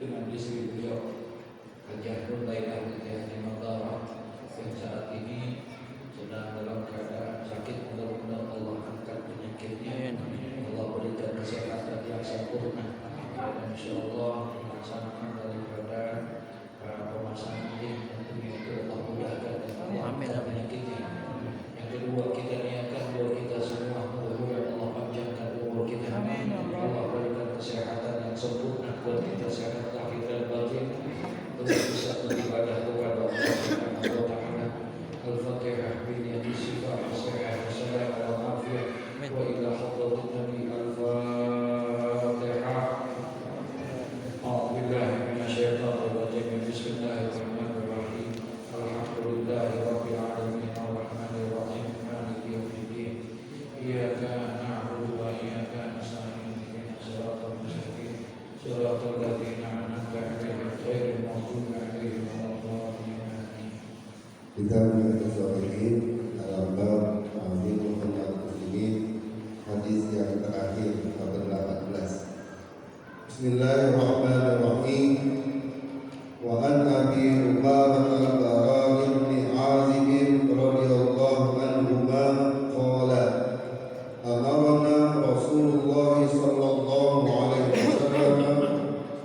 dengan istri beliau Hajah Nurlailah Hajah Nimadara yang saat ini sedang dalam keadaan sakit. Mudah-mudahan Allah angkat penyakitnya, Allah berikan kesehatan yang sempurna, dan insyaallah melaksanakan daripada pemasangan ini tentunya itu Allah mudahkan dan Allah angkat penyakitnya. Yang kedua, kita niatkan doa kita semua, mudah-mudahan Allah panjangkan umur kita, Allah berikan kesehatan yang sempurna buat kita, sehat lahir dan batin, terus bisa beribadah kepada Allah Subhanahu wa taala. Al-Fatihah bi sifat wassalam wa afiyah wa ila hadratin Nabi. Al-Fatihah. A'udzu billahi minasyaitonir rajim. Bismillahirrahmanirrahim. Alhamdulillahi rabbil alamin arrahmanir rahim maliki yaumiddin. Iyyaka na'budu wa iyyaka nasta'in ihdinas siratal mustaqim siratal ladzina an'amta 'alaihim ghairil maghdubi 'alaihim waladdallin. Kita menyaksikan dalam bab ta'zim khilaf muslimin, hadis yang terakhir ke-18. Bismillahirrahmanirrahim. Wa an Abi Umamah al-Bara bin Azib radhiyallahu anhuma qala amarna Rasulullah sallallahu alaihi wasallam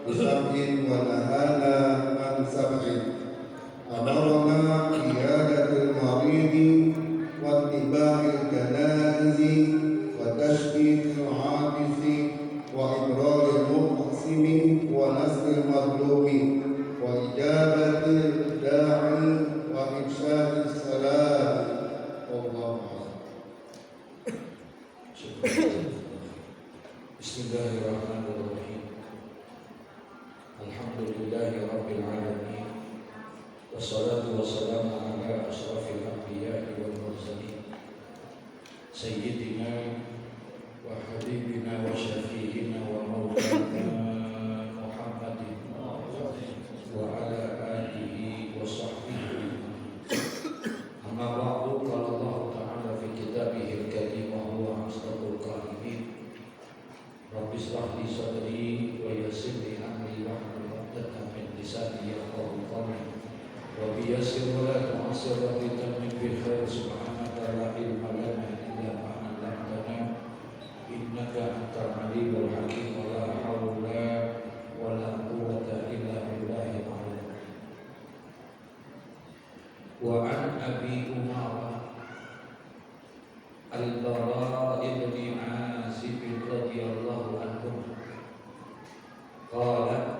bi sab'in wa nahana an sab'in. Amarna qiyadatul maridi wa tiba'il janaizi wa tashbiqil 'abisi wa ibraril muqsimi wa nasril madlumi wa ijabatil da'i wa ifsha'is salam. Allahu Bismillahirrahmanirrahim. Alhamdulillahi rabbil alamin. Wassalatu wassalamu ala ashrafil anbiya'i wal mursalin sayyidina wa habibina wa syafi'ina wa maulana Muhammadin wa ala alihi wa sahbihi. Amma ba'du, qala Allah ta'ala fi kitabihil karim wa huwa asdaqul qa'ilin. Rabbi shrah li sadri wa yassir li amri wahlul 'uqdatam min lisani yafqahu qawli. Rabbi yassir wa la tu'assir wa bitammin bil khair. Subhanaka la ilma lana illa ma 'allamtana innaka antal alimul hakim. Wa la haula wa la quwwata illa billahil azim. Wa an Abi Umamah al-Bara bin Azib radhiyallahu anhu qala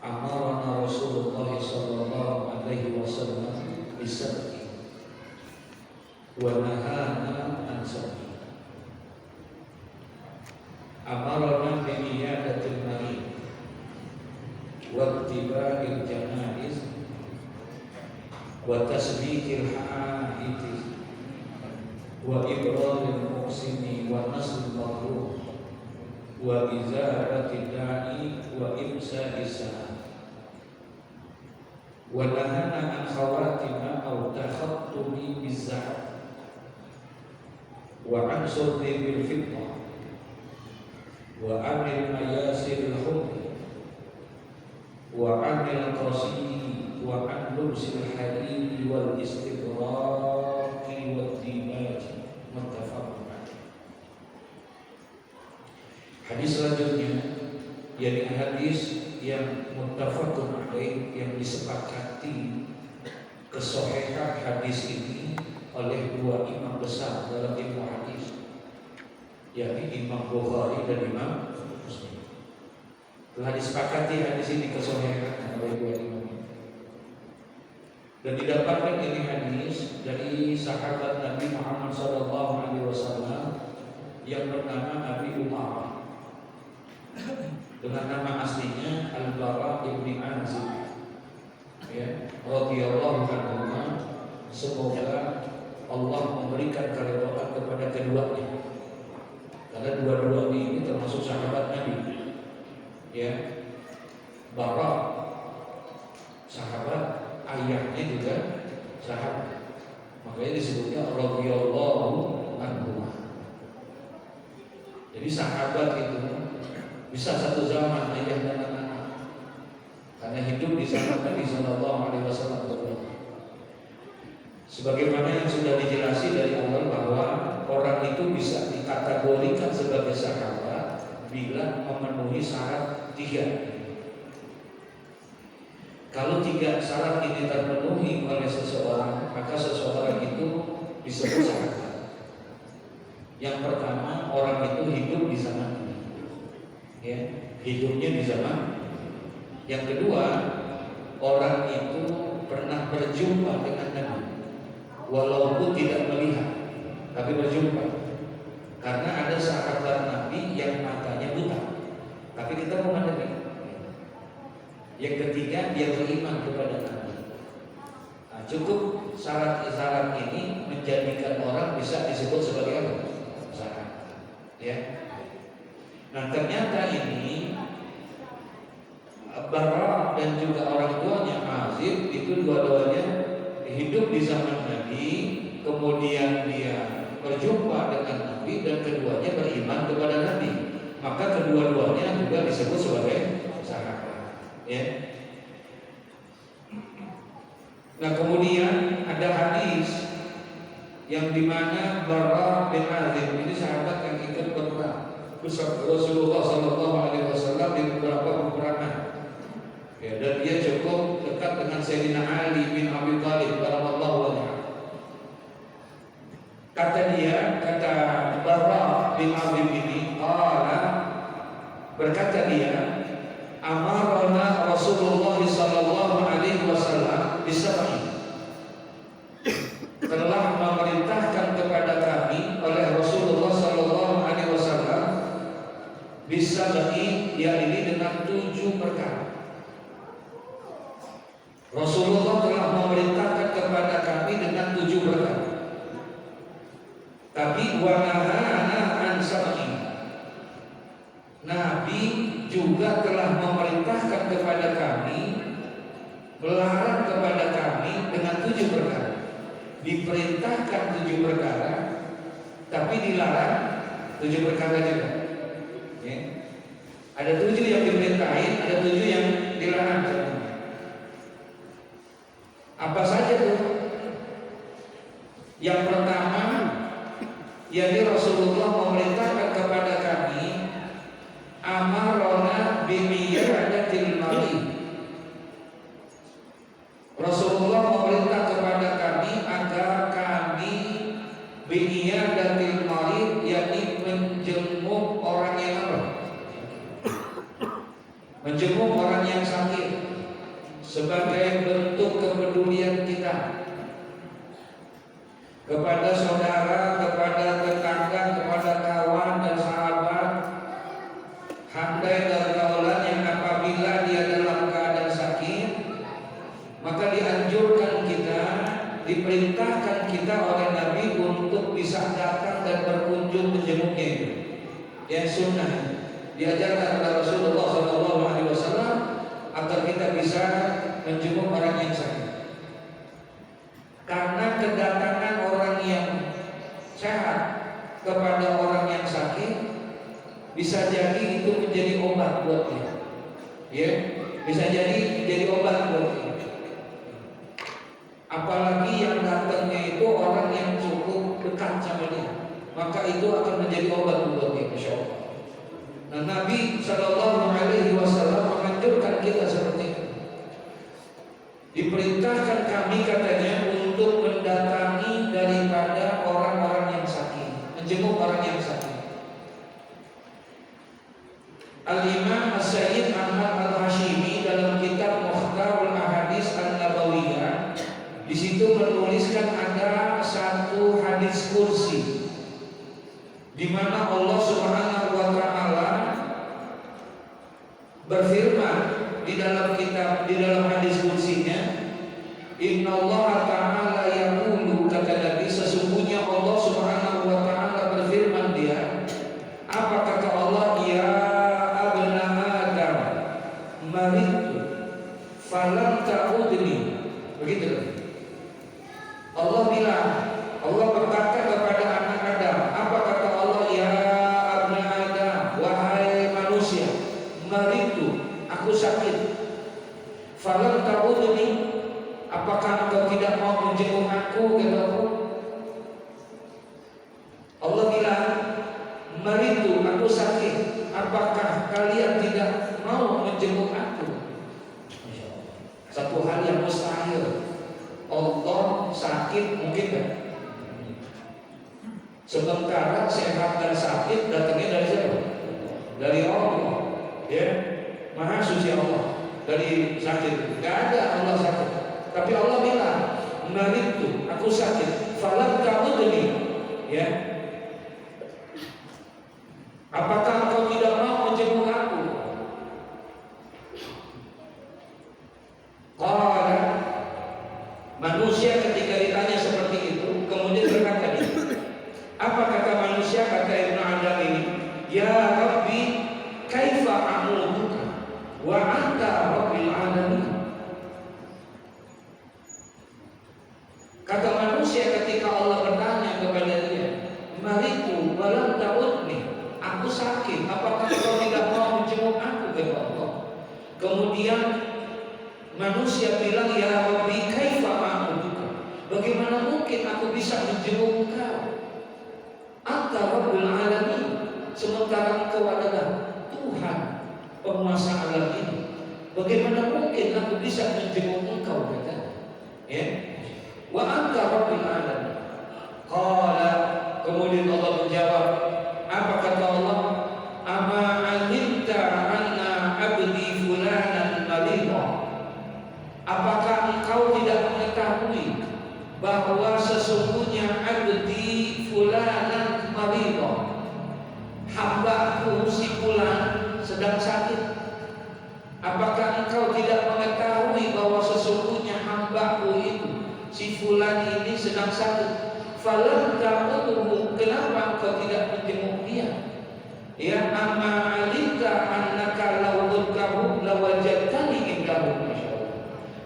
amarna Rasulullah sallallahu alaihi wasallam bisab'i wa nahana an sab'i. Amarna bi iyadatil marid wa ittiba'il janaiz wa tasbiqil haa'iti wa ibraril muqsimi wa nasril madlum wa izaratil da'i wa imsa'is salam. Wa nahana an khawatima aw takhattumi biz-zahab wa an surri bil fiddah wa anil mayasir al-hubbi wa anil qasidi wa an lubsil hariri wal istibraqi wad dimaji. Muttafaqun alaih. Hadis selanjutnya yakni hadis yang muttafaqun alaih, yang disepakati kesohihan hadis ini oleh dua imam besar dalam ilmu hadis, yakni Imam Bukhari dan Imam Muslim. Telah disepakati hadis ini kesohihan oleh dua imam ini, dan didapatkan ini hadis dari sahabat Nabi Muhammad SAW yang bernama Abi Umamah, dengan nama aslinya Al-Bara bin Azib, ya, radhiyallahu anhu. Semoga Allah memberikan keridhaan kepada keduanya, karena dua-duanya ini termasuk sahabat Nabi, ya. Bara sahabat, ayahnya juga sahabat, makanya disebutnya radhiyallahu anhu. Jadi sahabat itu bisa satu zaman ayah dan anak, karena hidup di zaman Nabi Sallallahu Alaihi Wasallam. Sebagaimana yang sudah dijelaskan dari awal bahwa orang itu bisa dikategorikan sebagai sahabat bila memenuhi syarat 3. Kalau 3 syarat ini terpenuhi oleh seseorang, maka seseorang itu disebut sahabat. Yang pertama, orang itu hidup di zaman ini, ya, hidupnya di zaman. Yang kedua, orang itu pernah berjumpa dengan Nabi, walaupun tidak melihat, tapi berjumpa. Karena ada sahabat Nabi yang matanya buta, tapi kita memandang. Yang ketiga, dia beriman kepada Nabi. Nah, cukup syarat-syarat ini menjadikan orang bisa disebut sebagai apa? Sahabat. Ya. Nah, ternyata ini Bara dan juga orang tuanya Azib itu dua-duanya hidup di zaman Nabi, kemudian dia berjumpa dengan Nabi dan keduanya beriman kepada Nabi. Maka kedua-duanya juga disebut sebagai sahabat. Ya. Nah, kemudian ada hadis yang dimana Bara bin Azib ini sahabat yang ikut berperang bersama Rasulullah Sallallahu Alaihi Wasallam di beberapa peperangan. Ya, dan dia cukup dekat dengan Sayyidina Ali bin Abi Thalib radhiyallahu anhu. Kata Bara bin Azib ini, berkata dia, amarna Rasulullah sallallahu alaihi wasallam bisab'i. Telah memerintahkan kepada kami oleh Rasulullah sallallahu alaihi wasallam bisab'i, yakni dengan 7 perkara. Rasulullah telah memerintahkan kepada kami dengan 7 perkara. Tapi wa nahana an sab'i. Nabi juga telah memerintahkan kepada kami, melarang kepada kami dengan 7 perkara. Diperintahkan 7 perkara, tapi dilarang 7 perkara juga. Ya. Ada 7 yang diperintahin, ada 7 yang dilarang. Apa saja tuh? Yang pertama, yakni Rasulullah memerintahkan kepada kami amarona bimiyadatil marid. Rasulullah memerintah kepada kami agar kami bimiyadatil marid, yakni menjenguk orang yang apa? Menjenguk orang yang sakit sebagai bentuk kepedulian kita kepada saudara, kepada tetangga, kepada kawan dan sahabat. Handai pergaulan yang apabila dia dalam keadaan sakit, maka dianjurkan kita, diperintahkan kita oleh Nabi untuk bisa datang dan berkunjung menjenguknya. Yang sunnah diajarkan oleh Rasulullah SAW agar kita bisa menjenguk orang yang sakit. Karena kedatangan orang yang sehat kepada orang yang sakit bisa jadi itu menjadi obat buat dia. Ya, bisa jadi menjadi obat buat dia. Apalagi yang datangnya itu orang yang cukup dekat sama dia, maka itu akan menjadi obat buat dia, insya Allah. Nah, Nabi Sallallahu Alaihi Wasallam menganjurkan kita seperti itu. Diperintahkan kami katanya untuk mendatangi daripada orang-orang yang sakit, menjenguk orang yang sakit. Al-Imam As-Sayyid Ahmad Al-Hashimi dalam kitab Mukhtarul Ahadits An-Nabawiyah di situ menuliskan ada satu hadis kursi di mana Allah Subhanahu wa taala berfirman di dalam kitab, di dalam hadis kursinya, Innallaha ta'ala yaqulu, kata Nabi, sesungguhnya Allah Subhanahu wa taala berfirman, dia apa kata Allah, ya abna Adam maritu falam ta'udni. Begitu Allah bilang, Allah berkata kepada anak Adam, apa kata Allah, ya abna Adam, wahai manusia, maritu, aku sakit. Falam ta'udni, apakah engkau tidak mau menjenguk aku? Kata Allah. Allah bilang, maritu, aku sakit. Apakah kalian tidak mau menjenguk aku? Satu hal yang mustahil. Allah sakit mungkin kan? Sementara sehat dan sakit datangnya dari siapa? Dari Allah. Ya, Maha Suci Allah. Dari sakit, nggak ada Allah sakit. Tapi Allah bilang, maritu, aku sakit. Falam ta'udni, ya. Apakah engkau tidak mau menjenguk aku? Qala, manusia ketika ditanya seperti itu kemudian berkata ini. Apa kata manusia? Kata Ibnu Adam ini, ya Rabbi, kaifa a'uduka wa anta rabbil alamin. Kata manusia ketika Allah bertanya kepada dia, maritu walam ta'udni, aku sakit, apakah kau tidak mau menjenguk aku? Kata Allah. Kemudian manusia bilang, ya Rabbi, kaifa a'uduka, bagaimana mungkin aku bisa menjenguk engkau? Anta rabbul alamin, sementara engkau adalah Tuhan penguasa alam ini. Bagaimana mungkin aku bisa menjenguk engkau? Kata, ya, wa anta rabbil alamin. Qala, kemudian Allah menjawab, apa kata Allah? Ama alimta anna abdi fulanan maridha, apakah engkau tidak mengetahui bahwa sesungguhnya abdi fulanan maridha, hambaku si fulan sedang sakit? Apakah engkau tidak mengetahui bahwa sesungguhnya hambaku itu si fulan ini sedang sakit? Falam ta'udhu, kenapa engkau tidak menjenguk dia? Ya, amma alika annaka law udkahu lawajadtani indahu.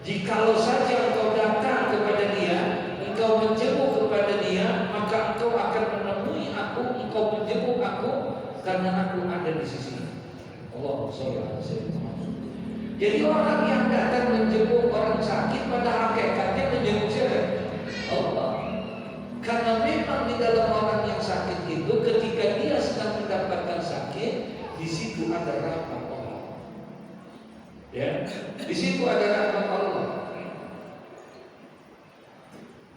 Jikalau saja engkau datang kepada dia, engkau menjenguk kepada dia, maka engkau akan menemui aku, engkau menjenguk aku, karena aku ada di sisi Allah. Jadi orang yang datang menjenguk orang sakit pada hakikatnya menjenguk siapa? Allah. Karena memang di dalam orang yang sakit itu, ketika dia sedang mendapatkan sakit, di situ ada rahmat Allah. Ya, di situ ada rahmat Allah.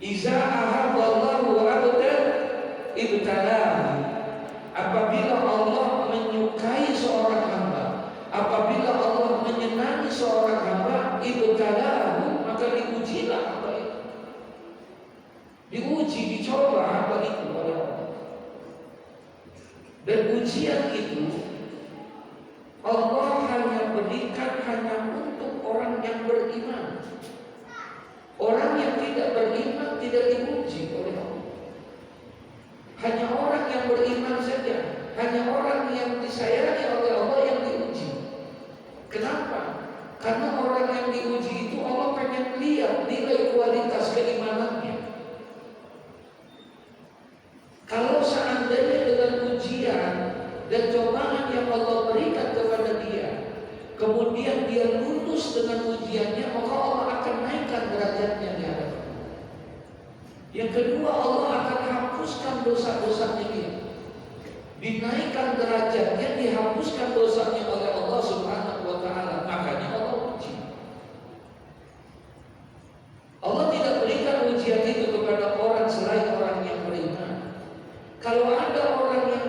Iza ahabballahu abdan ibtalahu, apabila Allah menyukai seorang hamba, apabila Allah menyenangi seorang hamba, ibtalahu, maka diujilah hamba itu. Diuji, dicoba hamba itu oleh Allah. Dan ujian itu Allah hanya berikan hanya untuk orang yang beriman. Orang yang tidak beriman tidak diuji oleh Allah. Hanya orang yang beriman saja, hanya orang yang disayangi oleh Allah yang diuji. Kenapa? Karena orang yang diuji itu Allah pengen lihat nilai kualitas keimanannya. Kalau seandainya dengan ujian dan cobaan yang Allah berikan kepada dia, kemudian dia lulus dengan ujiannya, maka Allah akan naikkan derajatnya di hadapan. Yang kedua, Allah akan hapuskan dosa-dosanya dia. Dinaikkan derajatnya, dihapuskan dosanya oleh Allah Subhanahu wa Ta'ala. Makanya Allah uji. Allah tidak berikan ujian itu kepada orang selain orang yang beriman. Kalau ada orang yang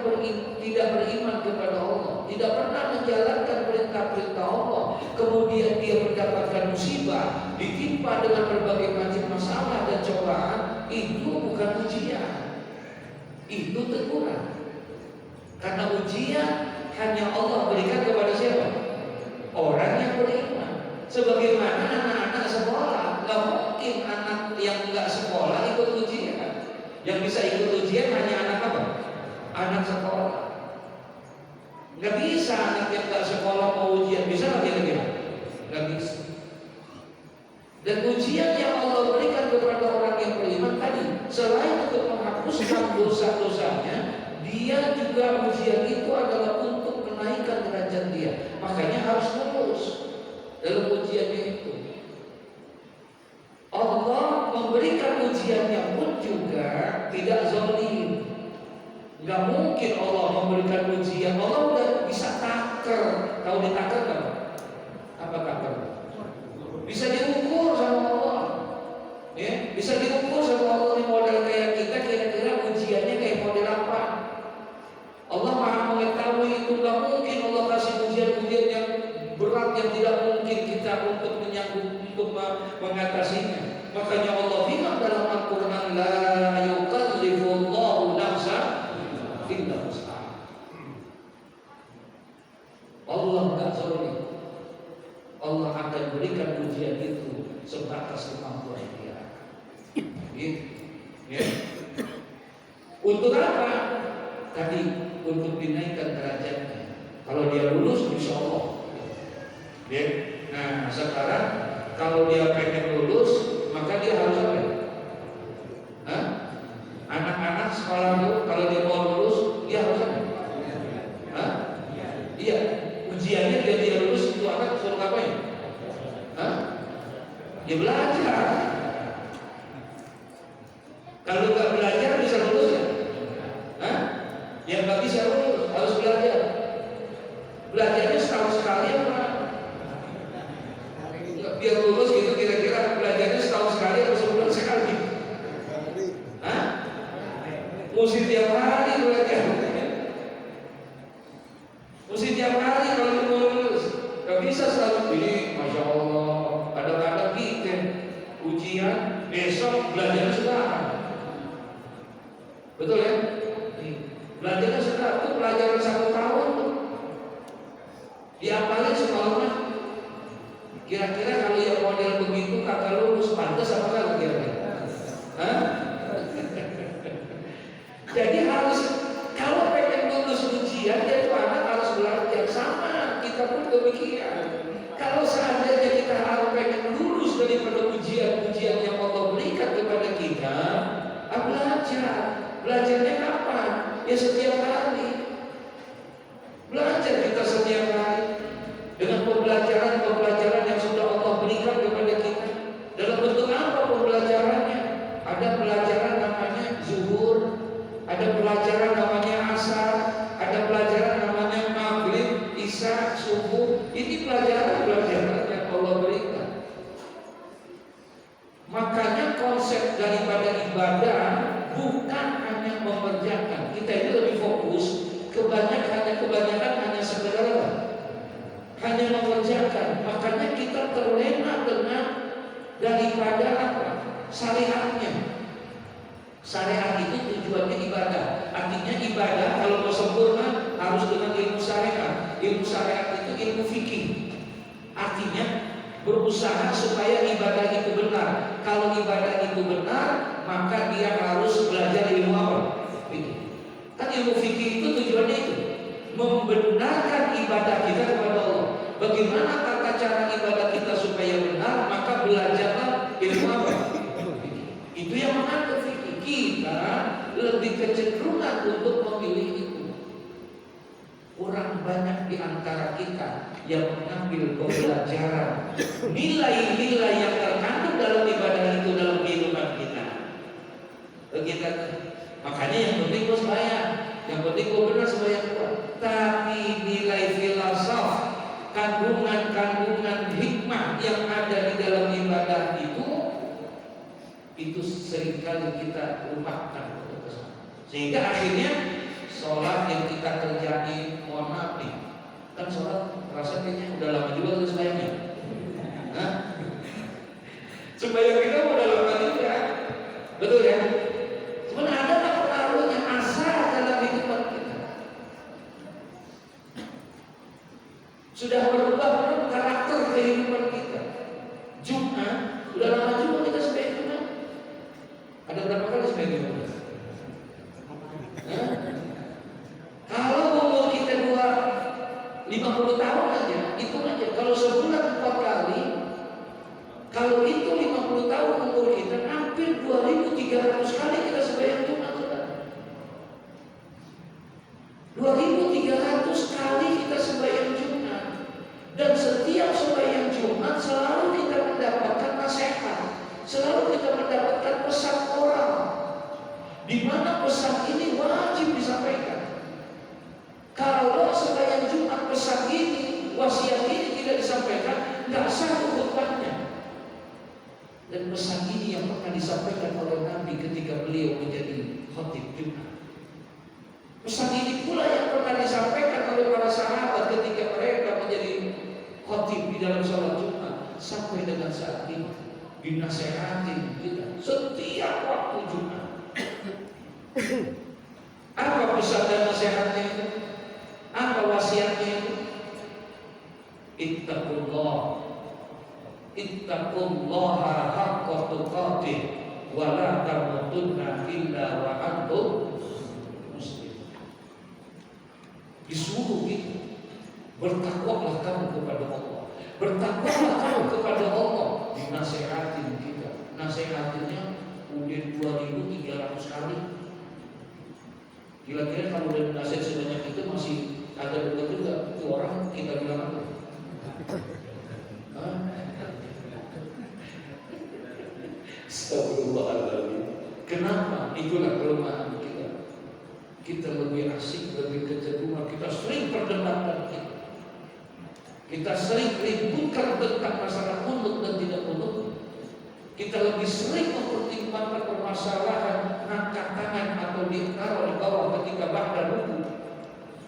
tidak beriman kepada Allah, tidak pernah menjalankan perintah-perintah Allah, kemudian dia mendapatkan musibah, ditimpa dengan berbagai macam masalah dan cobaan, itu bukan ujian, itu teguran. Karena ujian hanya Allah berikan kepada siapa? Orang yang beriman. Sebagaimana anak-anak sekolah, nggak mungkin anak yang nggak sekolah ikut ujian. Yang bisa ikut ujian hanya anak apa? Anak sekolah. Nggak bisa anak yang nggak sekolah mau ujian, bisa nggak kira-kira? Nggak bisa. Dan ujian yang Allah berikan kepada orang yang beriman tadi, selain untuk menghapuskan dosa-dosanya, dia juga ujian itu adalah untuk menaikkan derajat dia. Makanya harus lulus. dalam ujiannya itu. Allah memberikan ujiannya pun juga tidak zalim. Nggak mungkin Allah memberikan ujian. Allah udah bisa taker. Tahu ditaker nggak? Apa taker? Bisa diukur sama Allah. Ya, bisa diukur sama Allah. Ini model kayak kita, kira-kira ujiannya kayak model apa? Allah Maha mengetahui itu. Nggak mungkin Allah kasih ujian-ujian yang berat yang tidak mungkin kita untuk menyanggup untuk mengatasinya. Makanya Allah bilang dalam Al-Quran, la yukallifullahu nafsan illa wus'aha. Allah nggak zalim. Allah akan berikan ujian itu sebatas kemampuan dia. Ya. Untuk apa? Tadi untuk dinaikkan derajatnya. Kalau dia lulus, insya Allah. Ya. Nah, sekarang kalau dia pengen lulus, maka dia harus apa? Hah? Anak-anak sekolah dulu, kalau dia mau lulus, dia harus apa? Hah? Iya. Ujiannya dia lulus itu anak suruh ngapain? Hah? Dia belajar. Kalau nggak belajar bisa lulus ya? Hah? Yang nggak bisa lulus harus belajar. Belajarnya setahun sekali apa? Biar lulus gitu kira-kira belajarnya setahun sekali atau sebulan sekali? Hah? Mesti tiap hari belajar. Mesti tiap hari kalau mau lulus. Gak bisa selalu ini, masya Allah. Kadang-kadang kita ujian besok belajar sekarang. Betul ya? Belajarnya sekarang itu pelajaran 1 tahun tuh. Diapalin sekolahnya. Kira-kira kalau yang model begitu kakak lulus pantas apa enggak kira-kira? Hah? Jadi harus kalau pengen lulus ujian dia tuh anak harus belajar sama. Kita pun demikian. Kalau seandainya kita harus pengen lulus daripada ujian-ujian yang Allah berikan kepada kita, belajar. Belajarnya kapan? Ya setiap hari. Belajar kita setiap hari dengan pembelajaran yang sudah Allah berikan kepada kita. Dalam bentuk apa pembelajarannya? Ada pelajaran namanya zuhur, ada pelajaran namanya asar, ada pelajaran namanya maghrib, isya, subuh. Ini pelajaran yang Allah berikan. Makanya konsep daripada ibadah bukan hanya mengerjakan. Kita itu lebih fokus kebanyakan hanya sekedar hanya mengerjakan. Makanya kita terlena dengan daripada apa? Syariatnya. Syariat itu tujuannya ibadah. Artinya ibadah kalau mau sempurna harus dengan ilmu syariat. Ilmu syariat itu ilmu fikih. Artinya berusaha supaya ibadah itu benar. Kalau ibadah itu benar, maka dia harus belajar ilmu apa? Fikih. Kan ilmu fikih itu tujuannya itu membenarkan ibadah kita kepada Allah. Bagaimana tata cara ibadah kita supaya benar? Maka belajarlah ilmu apa? Itu yang mengatur fikih. Kita lebih kecenderungan untuk memilih itu. Kurang banyak di antara kita yang mengambil pembelajaran nilai-nilai yang terkandung dalam ibadah itu dalam kehidupan kita. Makanya yang penting gue sembahyang, yang penting gue benar sembahyang gue. Tapi nilai filsafat, kandungan hikmah yang ada di dalam ibadah itu seringkali kita lupakan. Sehingga akhirnya sholat yang kita kerjain, mohon maaf nih, kan sholat rasa kayaknya udah lama juga tuh sembahyangnya. Sembahyang kita udah lama juga, betul ya? Cuman ada pengaruhnya asal dalam hidup kita. Sudah berubah karakter kehidupan kita. Jumat udah lama juga kita sembahyang Jumat. Ada berapa kali sembahyang Jumat? Kalau umur kita 50 tahun aja, itu aja. Kalau sebulan 4 kali, kalau itu 50 tahun umur kita, hampir 2.300 kali kita sembahyang Jumat. 2.300 kali kita sembahyang Jumat. Dan setiap sembahyang Jumat Jumat selalu kita mendapatkan nasihat, selalu kita mendapatkan pesan moral, di mana pesan ini wajib disampaikan. Kalau sembahyang Jumat pesan ini, wasiat ini tidak disampaikan, nggak sah khutbahnya. Dan pesan ini yang pernah disampaikan oleh Nabi ketika beliau menjadi khatib Jumat. Pesan ini pula yang pernah disampaikan oleh para sahabat ketika mereka menjadi khatib di dalam sholat Jumat. Sampai dengan saat ini dinasehati kita setiap waktu Jumat. Apa pesan dan nasihatnya itu? Apa wasiatnya itu? Ittaqullaha haqqa tuqatih wa la tamutunna illa wa antum muslimun. Disuruh kita, bertakwalah kamu kepada Allah, bertakwalah kamu kepada Allah. Dinasihatin kita, nasihatinnya udah 2.300 kali. Kira-kira kalau udah nasihat sebanyak itu masih ada betul juga itu orang kita bilang apa? Astagfirullahaladzim. Kenapa? Itulah kelemahan kita. Kita lebih asik, lebih kecenderungan. Kita sering perdebatkan kita sering ributkan tentang masalah kunut dan tidak kunut. Kita lebih sering mempertimbangkan permasalahan angkat tangan atau ditaruh di bawah ketika ba'da ruku.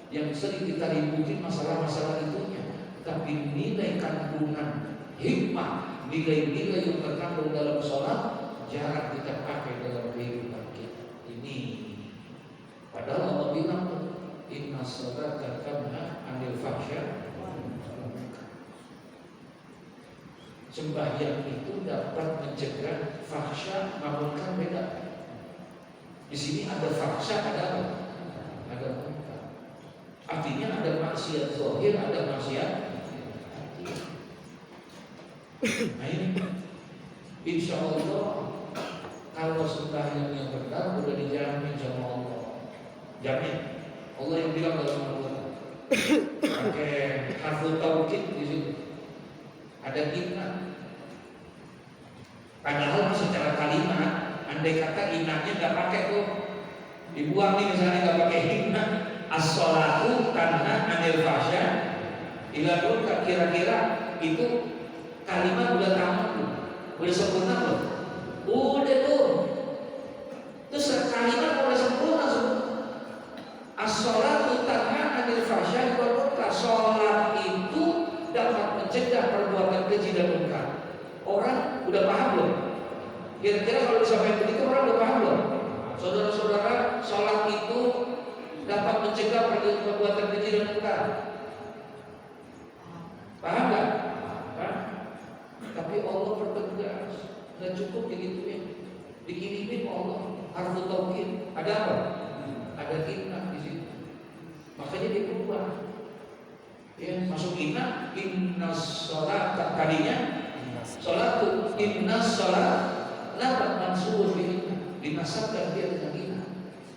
Yang sering kita ributin masalah-masalah itunya. Tapi nilai kandungan hikmah, nilai-nilai yang terkandung dalam sholat jarang kita pakai dalam kehidupan kita. Ini padahal Allah bilang inna sholata tanha 'anil fahsya. Sembahyang itu dapat mencegah fahsya, munkar beda. Di sini ada fahsya, ada apa? Ada munkar. Artinya ada maksiat zahir, ada maksiat. Nah ini, insya Allah kalau sembahyang yang benar sudah dijamin sama Allah. Jamin. Allah yang bilang dalam Al-Quran. Pakai harfu taukid di situ. Ada inna. Padahal secara kalimat, andai kata innanya nggak pakai tuh, dibuang nih misalnya nggak pakai inna, as-sholatu tanha 'anil fahsya ila munkar, kira-kira itu kalimat udah tamat tuh, udah sempurna belum? Udah tuh. Terus kalimat udah sempurna semua. As-sholatu tanha 'anil fahsya ila munkar. Sholat itu dapat mencegah perbuatan keji dan munkar. Orang udah paham belum? Kira-kira kalau disampaikan begitu orang udah paham belum? Saudara-saudara, sholat itu dapat mencegah perbuatan keji dan munkar. Paham nggak? Tapi Allah bertegas, nggak cukup digituin. Dikirimin Allah harfu taukid. Ada apa? Ada inna di situ. Makanya dia berubah. Ya, masuk inna sholat tadinya sholatu inna sholat labat mansur dinasabkan dia dengan inna.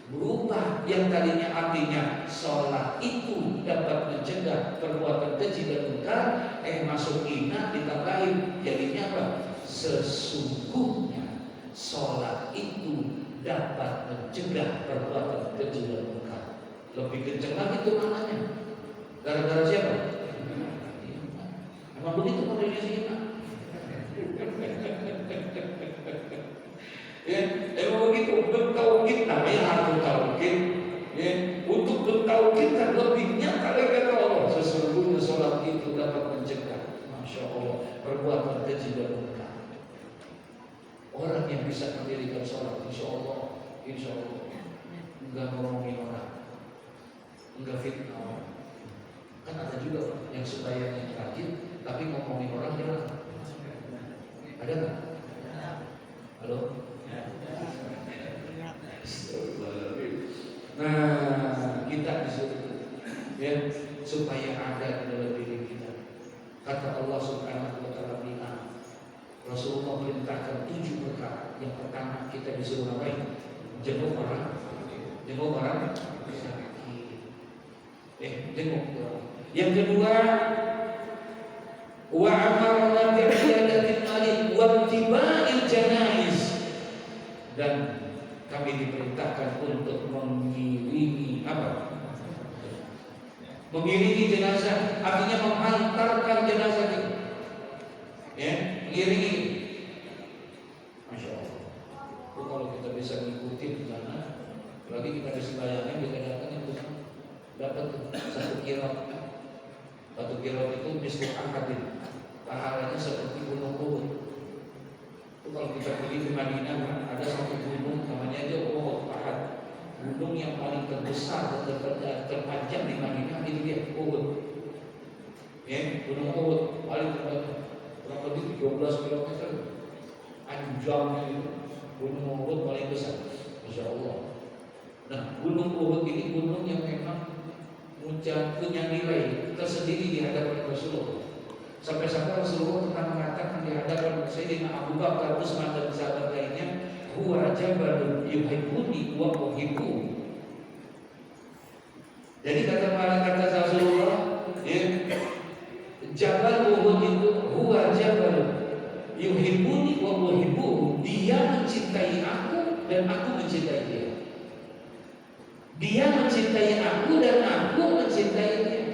Berubah yang tadinya artinya sholat itu dapat mencegah perbuatan keji dan munkar, masuk inna ditambahin jadinya apa? Sesungguhnya sholat itu dapat mencegah perbuatan keji dan munkar. Lebih kencang lagi itu maknanya. Gara-gara siapa? Emang begitu modelnya sih Inna? Ya, emang begitu. Bertauhid namanya harus tauhid. Ya, untuk bertauhid kan lebih nyata lagi kata Allah. Sesungguhnya sholat itu dapat mencegah, masya Allah, perbuatan keji dan munkar. Orang yang bisa mendirikan sholat, insya Allah, enggak ngomongin orang, enggak fitnah orang. Kan ada juga yang sembahyangnya rajin tapi ngomongin orang jarang. Ada nggak? Halo? Nah, kita disuruh ya supaya ada dalam diri kita. Kata Allah Subhanahu wa taala, Rasulullah perintahkan 7 perkara. Yang pertama kita disuruh ngapain? Jenguk orang sakit. Jenguk orang. Yang kedua, wa amara diperintahkan untuk mengiringi apa? Mengiringi jenazah, artinya menghantarkan jenazah itu. Ya, mengiringi. Masya Allah. Itu kalau kita bisa mengikuti di sana, lagi kita bisa bayangin kita datang itu dapat 1 kirot. 1 kirot itu misal ahadin, pahalanya seperti gunung Uhud. Itu kalau kita pergi ke Madinah, ada 1 gunung namanya aja Uhud Ahad. Gunung yang paling terbesar dan terpanjang di Madinah itu dia Uhud. Ya, gunung Uhud paling terpanjang, kurang lebih 13 km. Anjangnya itu gunung Uhud paling besar, Masya Allah. Nah, gunung Uhud ini gunung yang memang punya nilai tersendiri di hadapan Rasulullah. Sampai-sampai Rasulullah pernah mengatakan di hadapan Sayyidina Abu Bakar, Utsman dan sahabat lainnya, huwa jabalun yuhibbuni wa uhibbu. Jadi kata Rasulullah, ya, Jabal Uhud itu huwa jabalun yuhibbuni wa uhibbu. Dia mencintai aku dan aku mencintai dia. Dia mencintai aku dan aku mencintai dia.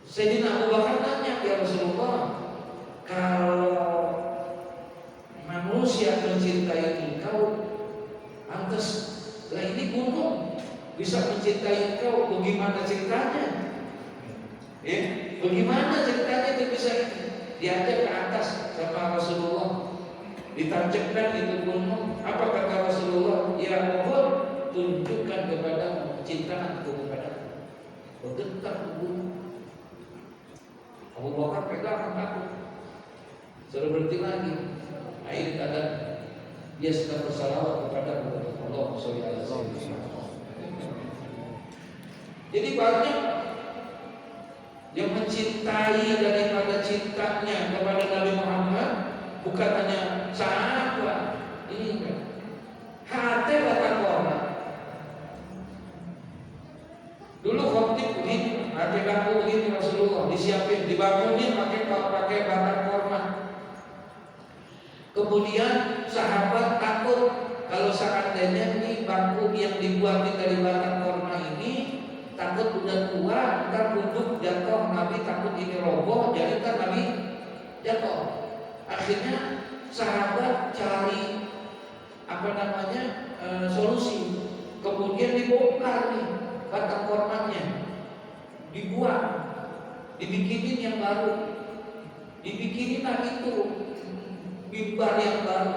Sayyidina Abu Bakar tanya, ya Rasulullah, kalau manusia mencintai engkau, lantas lah ini gunung bisa mencintai engkau, bagaimana ceritanya? Ya, bagaimana ceritanya itu bisa diajak ke atas sama Rasulullah, ditancapkan itu gunung? Apa kata Rasulullah? Ya Uhud, tunjukkan kepada cintaanku kepadamu. Bergetar gunung. Abu Bakar pegang aku, suruh berhenti lagi. Air kata dia sedang bersalawat kepada Allah Subhanahu. Jadi banyak yang mencintai daripada cintanya kepada Nabi Muhammad, bukan hanya sahabat, ini kan hati batang orang. Dulu khotib begini, pakai bangku begini Rasulullah disiapin, dibangunin pakai batang korma. Kemudian sahabat takut kalau seandainya ini bangku yang dibuat dari batang korma ini takut udah tua, ntar duduk jatuh, Nabi takut ini roboh, jadi ntar Nabi jatuh. Akhirnya sahabat cari solusi. Kemudian dibongkar nih batang kormanya, dibuat, dibikinin yang baru, dibikinin lagi itu mimbar yang baru.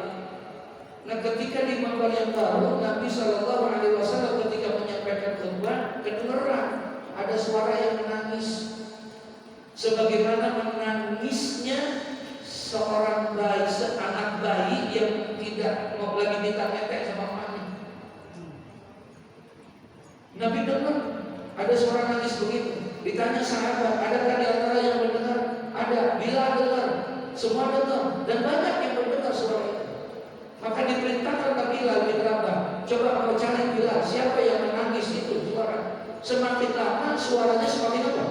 Nah, ketika di mimbar yang baru, Nabi Shallallahu Alaihi Wasallam ketika menyampaikan khutbah, kedengeran ada suara yang menangis, sebagaimana menangisnya seorang bayi, anak bayi yang tidak mau lagi ditetek sama mamanya. Nabi dengar ada suara nangis begitu. Ditanya sahabat, adakah di antara yang mendengar? Ada. Bilal dengar, semua dengar, dan banyak yang mendengar suara itu. Maka diperintahkan ke Bilal bin Rabah, coba kau cari Bilal, siapa yang menangis itu suara. Semakin lama suaranya semakin apa?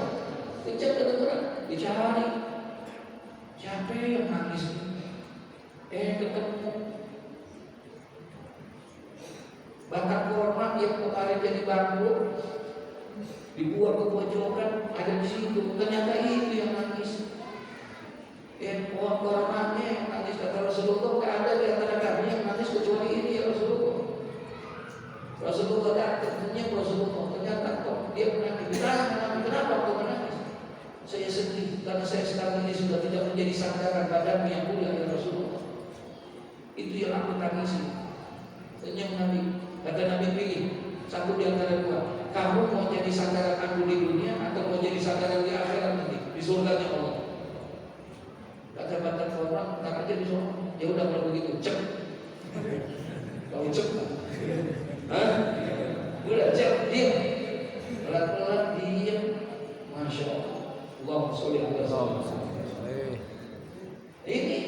Kencang kedengaran. Dicari, siapa yang nangis? Ketemu batang korma yang kemarin jadi bambu dibuat ke pojokan, ada di situ. Ternyata itu yang nangis. Pohon kormanya yang nangis. Kata Rasulullah, tidak ada di antara kami yang nangis kecuali ini ya Rasulullah. Rasulullah datang, ternyata kok dia menangis. Kenapa kau menangis? Saya sedih karena saya sekarang ini sudah tidak menjadi sandaran badanmu yang mulia ya Rasulullah. Itu yang aku tangisi. Tanya Nabi. Kata Nabi, pilih satu di antara dua. Kamu mau jadi sandaran aku di dunia atau mau jadi sandaran di akhirat nanti di surganya Allah? Kata batang orang, ntar aja di surga. Ya udah kalau begitu, cek. Kau cek kan? Hah? Udah cek, diam. Pelan-pelan diam. Masya Allah. Allahumma sholli ala sayyidina. Ini.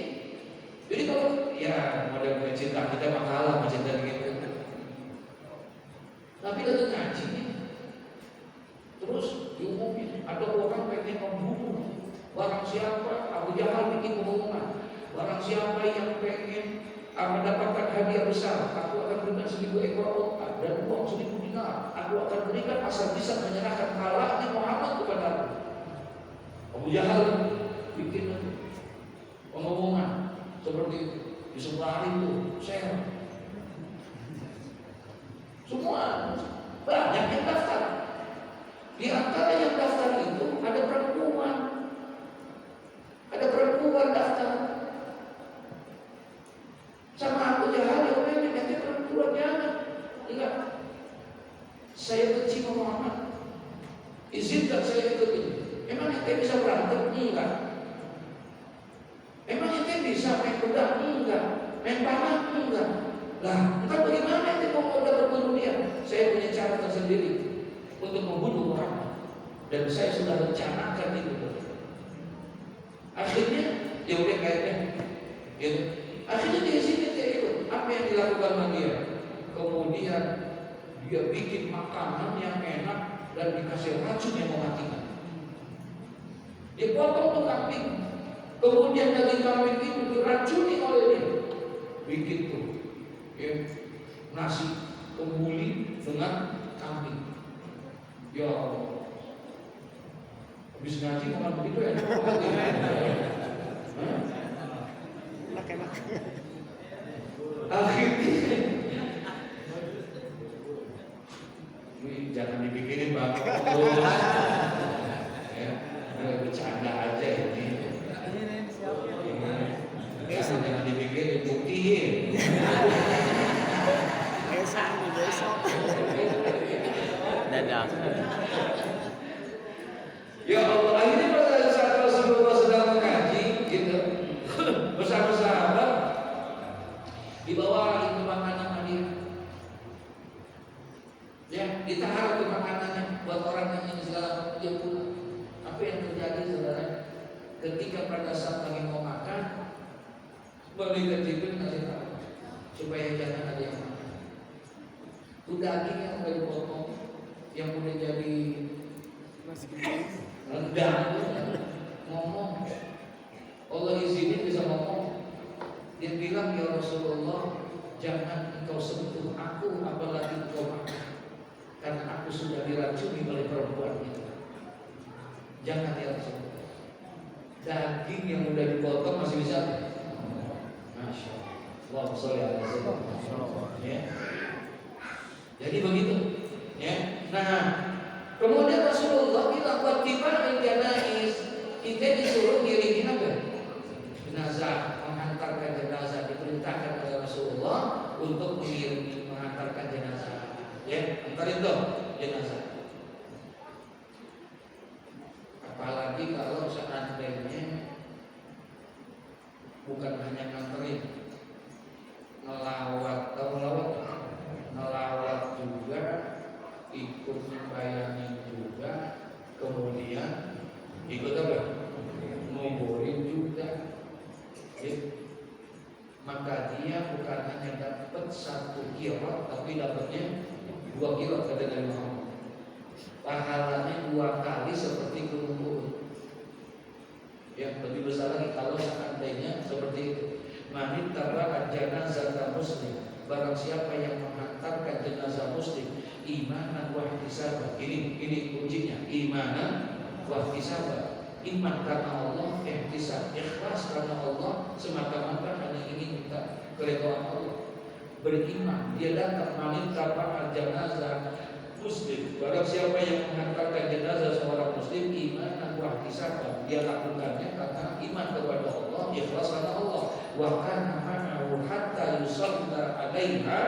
Jadi kalau ya model cinta kita makalah mencinta gitu. Tapi lagi ngaji nih, terus diumumin ada orang pengen membunuh barang siapa. Abu Jahal bikin pengumuman, barang siapa yang pengen mendapatkan hadiah besar 1000 ekor unta dan uang 1000 dinar aku akan berikan asal bisa menyerahkan kalahnya Muhammad kepada aku. Abu Jahal bikin pengumuman seperti itu di sebelah itu share. Semua banyak yang daftar. Di antara yang daftar itu ada perempuan. Ada perempuan daftar. Sama Abu Jahal yang memang nanti perempuan jangan. Enggak. Saya benci Muhammad. Izinkan saya ikut ini. Emang ente bisa berantem? Enggak. Emang ente bisa main pedang? Enggak. Main panah? Enggak. Lah, entah bagaimana ente mau udah berburu dia? Saya punya cara tersendiri untuk membunuh Muhammad dan saya sudah rencanakan itu. Akhirnya ya udah kayaknya gitu. Akhirnya di sini dia ikut. Apa yang dilakukan sama dia? Kemudian dia bikin makanan yang enak dan dikasih racun yang mematikan. Dia potong tuh kambing, kemudian daging kambing itu diracuni oleh dia. Bikin tuh ya, nasi kembuli dengan kambing. Ya Allah, habis ngaji makan begitu ya? Enak. Akhirnya, ini jangan dipikirin Bang. Bercanda aja ini. Jangan dipikirin, buktiin. Dadah. Ya Allah, akhirnya pada saat Rasulullah sedang mengaji, gitu, bersama sahabat, dibawa itu makanan dia. Ya, ditahan itu makanannya buat orang yang ini segala dia pulang. Apa yang terjadi saudara? Ketika pada saat lagi mau makan, malaikat Jibril ngasih tahu supaya jangan ada yang makan. Itu daging yang udah dipotong, yang udah jadi rendang, ngomong. Allah izinin bisa ngomong. Dia bilang, ya Rasulullah, jangan engkau sentuh aku apalagi engkau makan, karena aku sudah diracuni oleh perempuan itu. Jangan ya Rasulullah. Daging yang udah dipotong masih bisa. Masya Allah. Ya. Jadi begitu. Ya. Nah, kemudian Rasulullah bilang buat tiba janais, kita disuruh ngiringin apa? Jenazah, menghantarkan jenazah, diperintahkan oleh Rasulullah untuk menghantarkan jenazah. Ya, antarin dong jenazah. Apalagi kalau seandainya bukan hanya nganterin, ngelawat juga, ikut membayangin juga, kemudian ikut apa? Nguburin juga. Ya. Maka dia bukan hanya dapat 1 kirat, tapi dapatnya 2 kirat kata Nabi Muhammad. Pahalanya 2 kali seperti gunung Uhud. Ya, lebih besar lagi kalau seandainya seperti itu. Manit taba'a janazah muslim, barang siapa yang menghantarkan jenazah muslim imanan wa ihtisaban. Ini kuncinya, imanan wa ihtisaban. Iman karena Allah, ihtisab, ikhlas karena Allah, semata-mata hanya ingin minta keridhaan Allah. Beriman, dia datang manit taba'a janazah muslim, barang siapa yang menghantarkan jenazah seorang muslim imanan wa ihtisaban, dia lakukannya karena iman kepada Allah, ikhlas karena Allah. Wa kana ma'ahu hatta yusalla 'alaiha,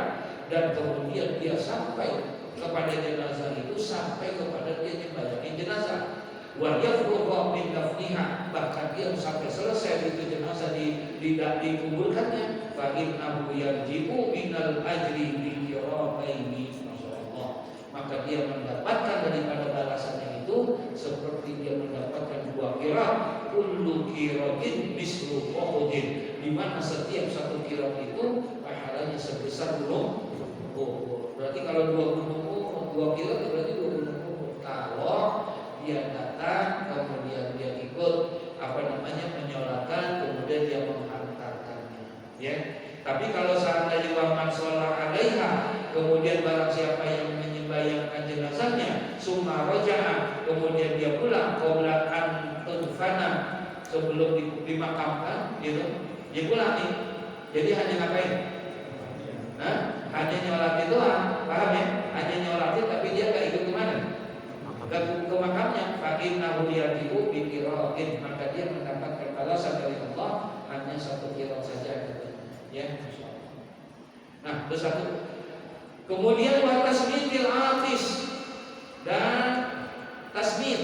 dan kemudian dia sampai kepada jenazah itu, sampai kepada dia membayangin jenazah. Wa yafruqa min dafniha, bahkan dia sampai selesai itu jenazah dikuburkannya. Fa innahu yarji'u minal ajri bi kiramaini, masyaallah, maka dia mendapatkan daripada balasannya itu seperti dia mendapatkan 2 kirat. Kullu kiratin mislu Uhudin, di mana setiap 1 kirat itu pahalanya sebesar gunung Uhud. Berarti kalau 2 gunung Uhud, 2 kirat berarti 2 gunung Uhud. Kalau dia datang kemudian dia ikut menyolatkan, kemudian dia menghantarkannya. Ya. Tapi kalau seandainya wa man shalla 'alaiha, kemudian barang siapa yang menyembayangkan jenazahnya, summa raja'a, kemudian dia pulang, qabla an tudfana, sebelum dimakamkan, gitu, dia pulang nih. Jadi hanya ngapain? Hanya nyolatin doang, paham ya? Hanya nyolatin tapi dia nggak ikut kemana? Ke makamnya. Fa'innahu yarji'u bi qira'atin, maka dia mendapatkan balasan dari Allah hanya satu qira'at saja, ya. Nah, itu satu. Kemudian wa tasmidil atis, dan tasmid,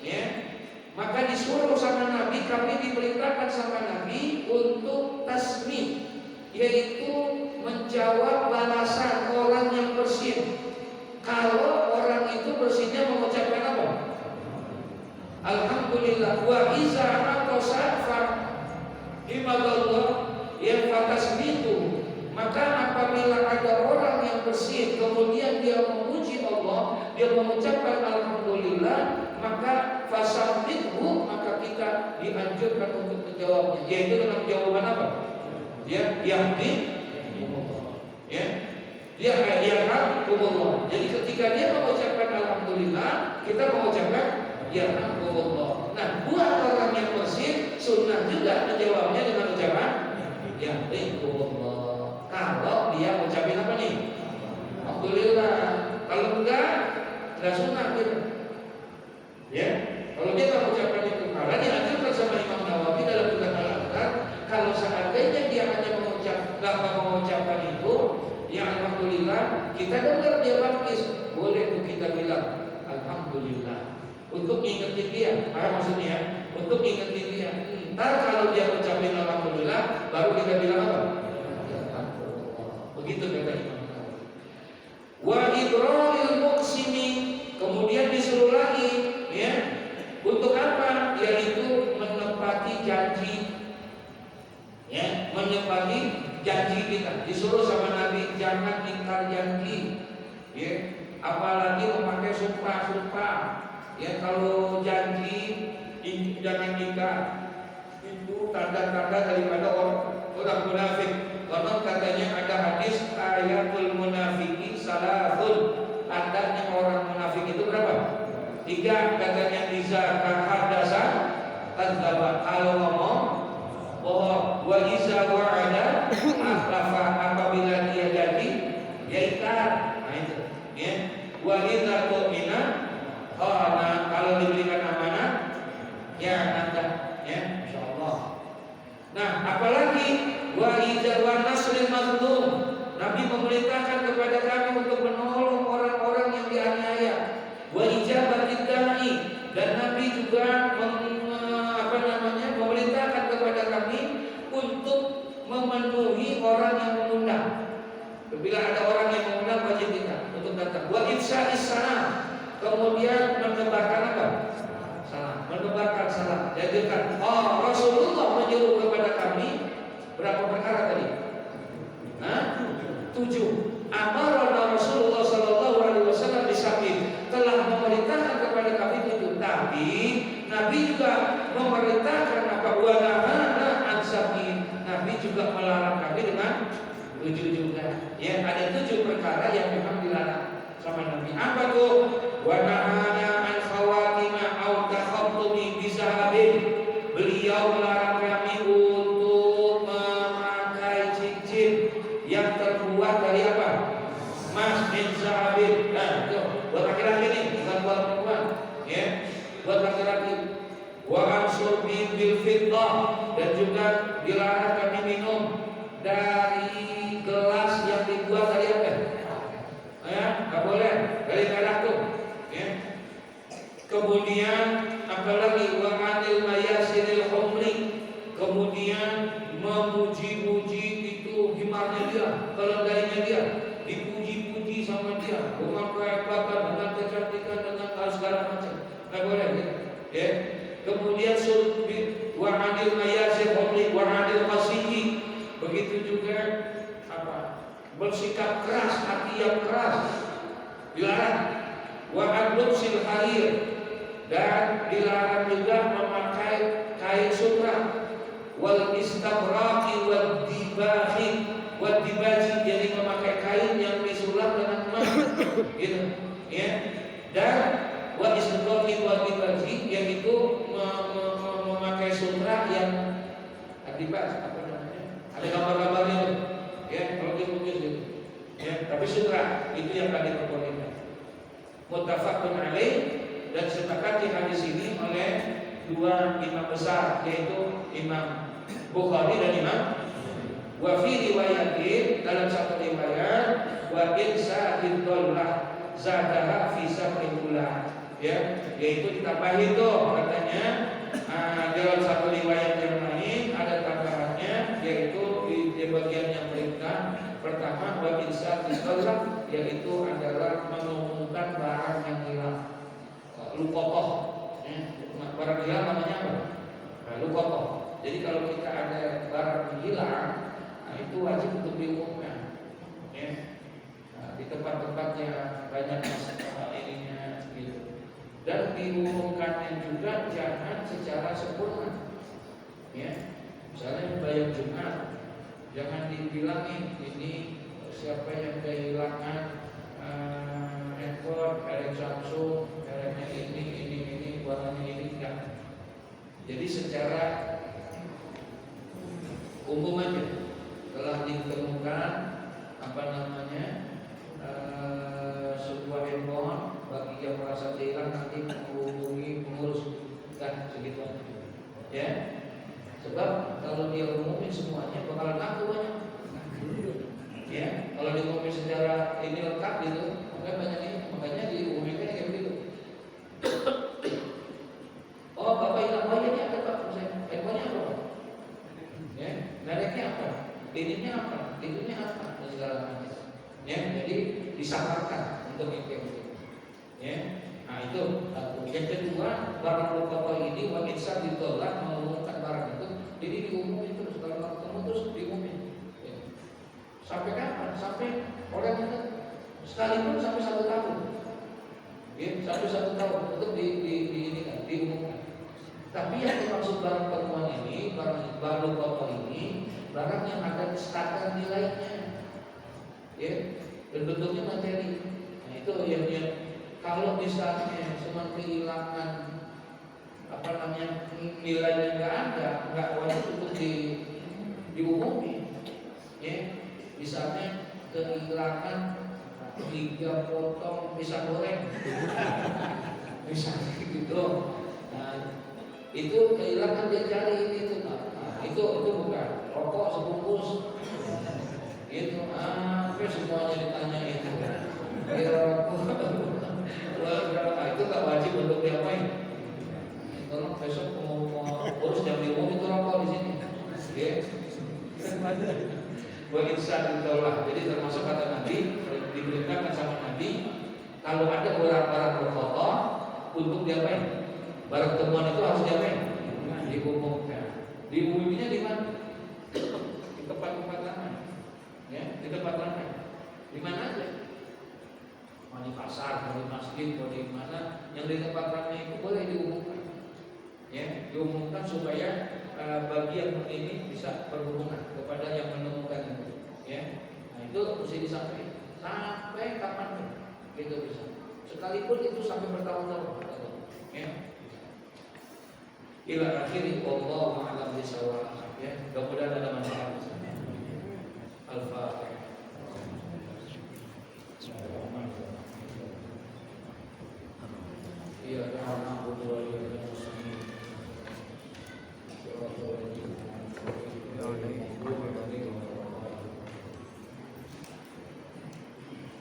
ya. Maka disuruh sama Nabi, kami diperintahkan sama Nabi untuk tasmid, yaitu menjawab balasan orang yang bersin. Kalau orang itu bersinnya mengucapkan apa? Alhamdulillah. Wa iza aqasa fa ibadallah yang fatasmitu. Maka apabila ada orang yang bersin kemudian dia memuji Allah, dia mengucapkan alhamdulillah, maka fasabbithu, maka kita dianjurkan untuk menjawabnya, yaitu dengan jawaban apa? Ya, yahdi, ya, dia yarhamkumullah. Jadi ketika dia mengucapkan alhamdulillah, kita mengucapkan yarhamkumullah. Nah, buat orang yang bersin sunnah juga menjawabnya dengan ucapan yahdikumullah. Kalau dia ucapin apa nih? Alhamdulillah. Kalau enggak sunnah gitu. Ya, kalau dia nggak mengucapkan itu, karena dianjurkan sama Imam Nawawi dalam kitab Al-Adhkar, kalau seandainya dia hanya nggak mengucapkan itu, ya alhamdulillah, kita dengar dia bangkis, boleh tuh kita bilang alhamdulillah untuk ingetin dia. Apa maksudnya? Untuk ingetin dia. Ntar kalau dia ucapin alhamdulillah, baru kita bilang apa? Begitu kata Imam Nawawi. Wa idraril muqsimi, kemudian disuruh lagi, ya, untuk apa? Yaitu menepati janji, ya, menepati janji kita. Disuruh sama Nabi jangan ingkar janji, ya, apalagi memakai sumpah-sumpah, ya. Kalau janji jangan ingkar. Itu tanda-tanda daripada orang munafik. Konon katanya ada hadis ayatul munafiki salahun, tandanya orang munafik itu berapa? 3, katanya iza kahadasa kadzdzaba, kalau ngomong bohong, wa iza wa'ada akhlafa, apabila dia janji dia ingkar. Nah itu, ya. Wa iza tu'mina khana, kalau diberikan amanah ya nanti, ya, insyaallah. Nah, apalagi wa iza wa nasril mazlum, Nabi memerintahkan kepada kami untuk menolong orang-orang yang dianiaya. Wa ijabatid da'i, dan Nabi juga memerintahkan kepada kami untuk memenuhi orang yang mengundang. Bila ada orang yang mengundang, wajib kita untuk datang. Wa ifsa'is salam, kemudian menebarkan apa? Salam, menebarkan salam. Jadi kan, Rasulullah menyuruh kepada kami berapa perkara tadi? 7. Amarana Rasulullah sallallahu alaihi wasallam bisabin, telah memerintahkan kepada kami 7. Tapi Nabi juga memerintahkan apa? Wa nahana an sabin, Nabi juga melarang kami dengan 7 juga. Ya, ada 7 perkara yang memang dilarang sama Nabi. Apa tuh? Wa nahana an khawatima au takhattumi bisahabin, beliau melarang kami untuk memakai cincin yang terbuat dari apa? Emas bin zahabin. Nah, itu buat laki-laki nih, bukan buat perempuan, ya. Buat laki-laki. Wa ansur bil fiddah, dan juga dilarang kami minum dari gelas yang dibuat dari apa? Ya, nggak boleh dari perak tuh, ya. Kemudian apalagi wa anil mayasiril khumri, kemudian memuji-muji itu himarnya dia, keledainya dia, dipuji-puji sama dia, dengan kehebatan, dengan kecantikan, dengan segala macam. Nggak boleh, ya. Kemudian sulbit wa anil mayasir khumri wa anil qasihi, begitu juga apa? Bersikap keras, hati yang keras dilarang. Wa adlubsil harir, dan dilarang juga memakai kain sutra. Wal istabraqi wad dibaji, jadi memakai kain yang disulap dibahas apa namanya? Ada gambar-gambarnya itu. Ya, kalau dilukis gitu. Ya, tapi sutra itu yang tadi diperbolehkan. Muttafaqun alaih, dan sepakati hadis ini oleh dua imam besar, yaitu Imam Bukhari dan Imam. Wa fi riwayatin, dalam satu riwayat, wa insa'id dollah zadaha fi sab'illah, ya, yaitu ditambahin tuh katanya. Dalam satu riwayat yang lain ada tambahannya, yaitu di bagian yang berikan pertama wa insa'id dollah, yaitu adalah mengumumkan barang yang hilang. Lukotoh, barang hilang namanya apa? Lukotoh. Jadi kalau kita ada barang yang hilang, itu wajib untuk diumumkan, ya. Di tempat-tempat yang banyak masalah ininya gitu. Dan diumumkannya juga jangan secara sempurna, ya. Misalnya bayar Jumat, jangan dibilangin ini siapa yang kehilangan handphone, merek Samsung, mereknya ini, warnanya ini, enggak. Jadi secara umum aja, telah ditemukan apa namanya sebuah handphone, bagi yang merasa hilang nanti menghubungi pengurus, kan segitu aja, ya. Sebab kalau dia umumin semuanya bakalan laku banyak, ya. Kalau diumumin secara ini lengkap gitu, makanya diumumin kayak begitu. Oh, bapak hilang, oh ini ada pak, handphonenya apa? Ya, mereknya apa? Ininya apa? Itunya apa? Dan segala macam. Ya, jadi disamarkan untuk itu. Ya, nah itu. Yang kedua, barang lukotoh ini wa insya ditolak mengumumkan barang itu, jadi diumumin terus, kalau ketemu terus diumumin. Ya. Sampai kapan? Sampai orang itu sekalipun sampai 1 tahun. Ya, sampai 1 tahun untuk diumumkan. Tapi yang dimaksud barang temuan ini, barang lukotoh ini, barang yang ada standar nilainya, ya, dan bentuknya materi. Nah itu yang kalau misalnya cuma kehilangan apa namanya nilainya nggak wajib untuk diumumin, ya. Misalnya kehilangan 3 potong pisang goreng, misalnya gitu. Nah, itu kehilangan dia cari itu, itu bukan rokok sebungkus, itu semuanya ditanya itu, itu nggak wajib untuk diapain. Tolong besok mau urus jam 5 itu rokok di sini, ya. Berinsan ditolak. Jadi termasuk kata Nabi, diperintahkan sama Nabi, kalau ada barang-barang berfoto untuk diapain? Barang temuan itu harus diapain? Diumumkan. Diumumkannya di mana? Di tempat-tempat ramai, ya, di tempat ramai. Di mana aja? Mau di pasar, mau di masjid, mau di mana? Yang di tempat ramai itu boleh diumumkan, ya, diumumkan supaya bagi yang ini bisa berhubungan kepada yang menemukan itu, ya. Nah itu mesti disampaikan sampai kapan pun itu bisa. Sekalipun itu sampai bertahun-tahun, ya. Ila akhiri wallahu a'lam bishawab, ya. Mudah-mudahan ada manfaat.